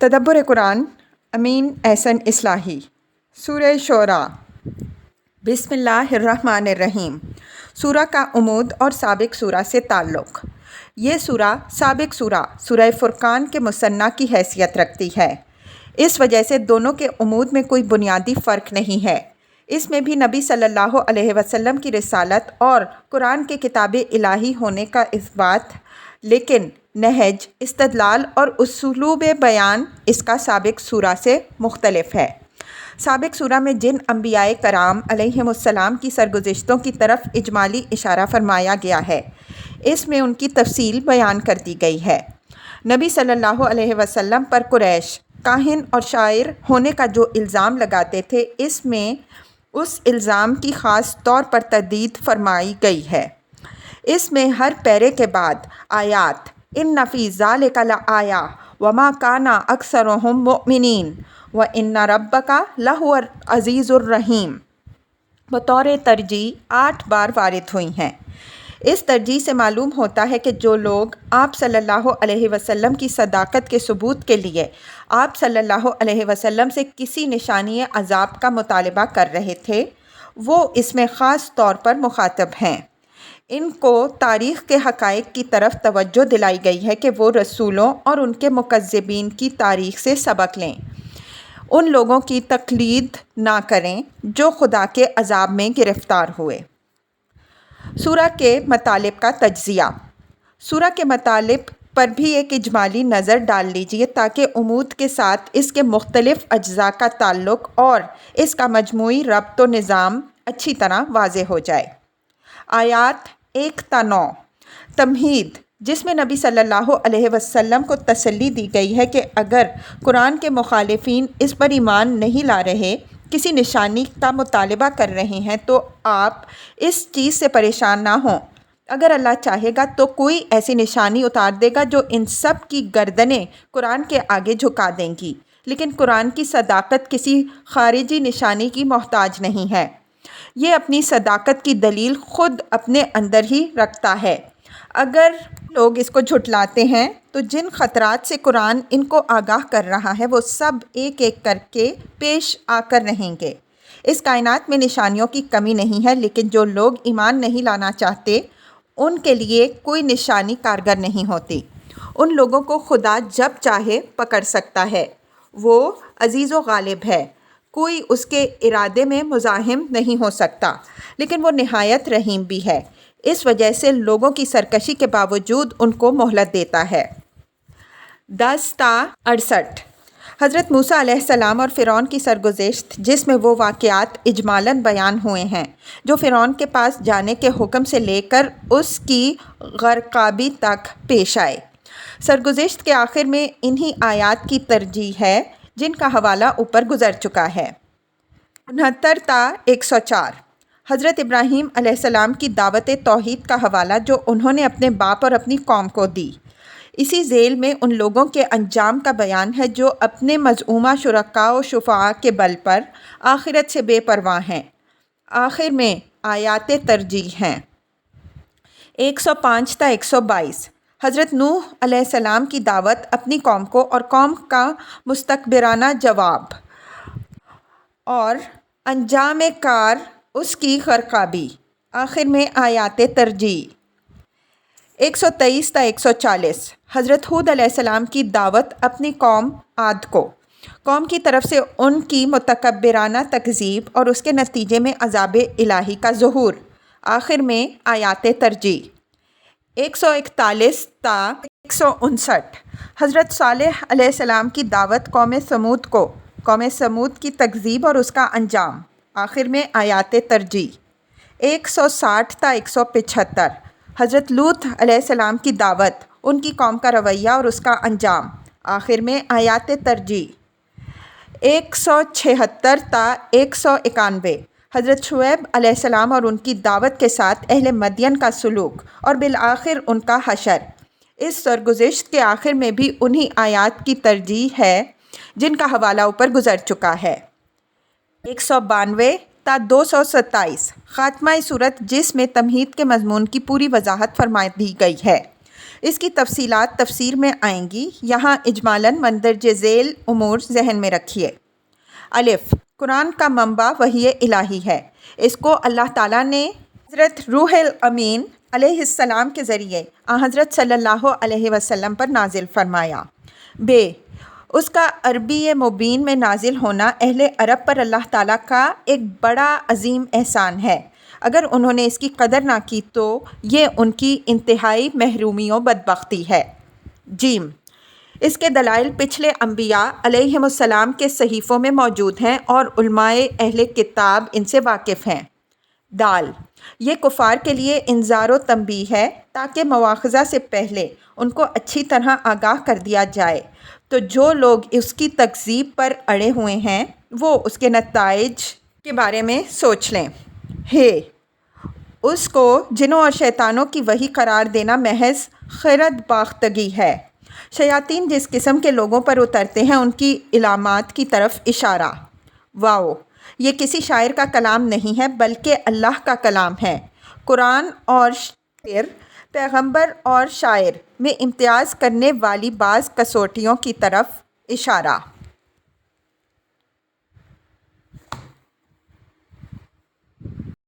تدبر قرآن امین احسن اصلاحی سورہ شعراء بسم اللہ الرحمن الرحیم۔ سورہ کا عمود اور سابق سورہ سے تعلق۔ یہ سورہ سابق سورہ فرقان کے مثنیٰ کی حیثیت رکھتی ہے، اس وجہ سے دونوں کے عمود میں کوئی بنیادی فرق نہیں ہے۔ اس میں بھی نبی صلی اللہ علیہ وسلم کی رسالت اور قرآن کے کتاب الہی ہونے کا اثبات، لیکن نہج، استدلال اور اسلوب بیان اس کا سابق سورہ سے مختلف ہے۔ سابق سورہ میں جن انبیاء کرام علیہم السلام کی سرگزشتوں کی طرف اجمالی اشارہ فرمایا گیا ہے، اس میں ان کی تفصیل بیان کر دی گئی ہے۔ نبی صلی اللہ علیہ وسلم پر قریش کاہن اور شاعر ہونے کا جو الزام لگاتے تھے، اس میں اس الزام کی خاص طور پر تردید فرمائی گئی ہے۔ اس میں ہر پیرے کے بعد آیات ان فی ذالک لآیہ وما کان اکثرہم مؤمنین وان ربک لہو العزیز الرحیم بطور ترجیح 8 بار وارد ہوئی ہیں۔ اس ترجیح سے معلوم ہوتا ہے کہ جو لوگ آپ صلی اللہ علیہ وسلم کی صداقت کے ثبوت کے لیے آپ صلی اللہ علیہ وسلم سے کسی نشانی عذاب کا مطالبہ کر رہے تھے، وہ اس میں خاص طور پر مخاطب ہیں۔ ان کو تاریخ کے حقائق کی طرف توجہ دلائی گئی ہے کہ وہ رسولوں اور ان کے مکذبین کی تاریخ سے سبق لیں، ان لوگوں کی تقلید نہ کریں جو خدا کے عذاب میں گرفتار ہوئے۔ سورہ کے مطالب کا تجزیہ۔ سورہ کے مطالب پر بھی ایک اجمالی نظر ڈال لیجیے تاکہ عمود کے ساتھ اس کے مختلف اجزاء کا تعلق اور اس کا مجموعی ربط و نظام اچھی طرح واضح ہو جائے۔ آیات 1 تا 9 تمہید، جس میں نبی صلی اللہ علیہ وسلم کو تسلی دی گئی ہے کہ اگر قرآن کے مخالفین اس پر ایمان نہیں لا رہے، کسی نشانی کا مطالبہ کر رہے ہیں، تو آپ اس چیز سے پریشان نہ ہوں۔ اگر اللہ چاہے گا تو کوئی ایسی نشانی اتار دے گا جو ان سب کی گردنیں قرآن کے آگے جھکا دیں گی، لیکن قرآن کی صداقت کسی خارجی نشانی کی محتاج نہیں ہے۔ یہ اپنی صداقت کی دلیل خود اپنے اندر ہی رکھتا ہے۔ اگر لوگ اس کو جھٹلاتے ہیں تو جن خطرات سے قرآن ان کو آگاہ کر رہا ہے، وہ سب ایک ایک کر کے پیش آ کر رہیں گے۔ اس کائنات میں نشانیوں کی کمی نہیں ہے، لیکن جو لوگ ایمان نہیں لانا چاہتے، ان کے لیے کوئی نشانی کارگر نہیں ہوتی۔ ان لوگوں کو خدا جب چاہے پکڑ سکتا ہے، وہ عزیز و غالب ہے، کوئی اس کے ارادے میں مزاحم نہیں ہو سکتا، لیکن وہ نہایت رحیم بھی ہے، اس وجہ سے لوگوں کی سرکشی کے باوجود ان کو مہلت دیتا ہے۔ 10 تا 68 حضرت موسیٰ علیہ السلام اور فرعون کی سرگزشت، جس میں وہ واقعات اجمالاً بیان ہوئے ہیں جو فرعون کے پاس جانے کے حکم سے لے کر اس کی غرقابی تک پیش آئے۔ سرگزشت کے آخر میں انہی آیات کی ترجیح ہے جن کا حوالہ اوپر گزر چکا ہے۔ 69 تا 104 حضرت ابراہیم علیہ السلام کی دعوت توحید کا حوالہ جو انہوں نے اپنے باپ اور اپنی قوم کو دی۔ اسی ذیل میں ان لوگوں کے انجام کا بیان ہے جو اپنے مزعومہ شرکاء و شفعاء کے بل پر آخرت سے بے پرواہ ہیں۔ آخر میں آیات ترجیح ہیں۔ 105 تا 122 حضرت نوح علیہ السلام کی دعوت اپنی قوم کو اور قوم کا مستکبرانہ جواب، اور انجام کار اس کی غرقابی۔ آخر میں آیات ترجیح۔ 123 تا 140 حضرت ہود علیہ السلام کی دعوت اپنی قوم عاد کو، قوم کی طرف سے ان کی متکبرانہ تکذیب اور اس کے نتیجے میں عذاب الہی کا ظہور۔ آخر میں آیات ترجیح۔ 141 تا 159 حضرت صالح علیہ السلام کی دعوت قوم ثمود کو، قوم ثمود کی تکذیب اور اس کا انجام۔ آخر میں آیات ترجیح۔ 160 تا 175 حضرت لوط علیہ السلام کی دعوت، ان کی قوم کا رویہ اور اس کا انجام۔ آخر میں آیات ترجیح۔ 176 تا 191 حضرت شعیب علیہ السلام اور ان کی دعوت کے ساتھ اہل مدین کا سلوک اور بالآخر ان کا حشر۔ اس سرگزشت کے آخر میں بھی انہی آیات کی ترجیح ہے جن کا حوالہ اوپر گزر چکا ہے۔ 192 تا 227 خاتمہ صورت، جس میں تمہید کے مضمون کی پوری وضاحت فرما دی گئی ہے۔ اس کی تفصیلات تفسیر میں آئیں گی، یہاں اجمالاً مندرجہ ذیل امور ذہن میں رکھیے۔ الف، قرآن کا منبع وحی الہی ہے۔ اس کو اللہ تعالیٰ نے حضرت روح الامین علیہ السلام کے ذریعے حضرت صلی اللہ علیہ وسلم پر نازل فرمایا۔ ب، اس کا عربی مبین میں نازل ہونا اہل عرب پر اللہ تعالیٰ کا ایک بڑا عظیم احسان ہے۔ اگر انہوں نے اس کی قدر نہ کی تو یہ ان کی انتہائی محرومی و بدبختی ہے۔ ج، اس کے دلائل پچھلے انبیاء علیہم السلام کے صحیفوں میں موجود ہیں اور علماء اہل کتاب ان سے واقف ہیں۔ د، یہ کفار کے لیے انذار و تنبیہ ہے تاکہ مواخذہ سے پہلے ان کو اچھی طرح آگاہ کر دیا جائے، تو جو لوگ اس کی تکذیب پر اڑے ہوئے ہیں وہ اس کے نتائج کے بارے میں سوچ لیں۔ ہ، اس کو جنوں اور شیطانوں کی وحی قرار دینا محض خرد باختگی ہے۔ شیاطین جس قسم کے لوگوں پر اترتے ہیں ان کی علامات کی طرف اشارہ۔ واو، یہ کسی شاعر کا کلام نہیں ہے بلکہ اللہ کا کلام ہے۔ قرآن اور شاعر، پیغمبر اور شاعر میں امتیاز کرنے والی بعض کسوٹیوں کی طرف اشارہ۔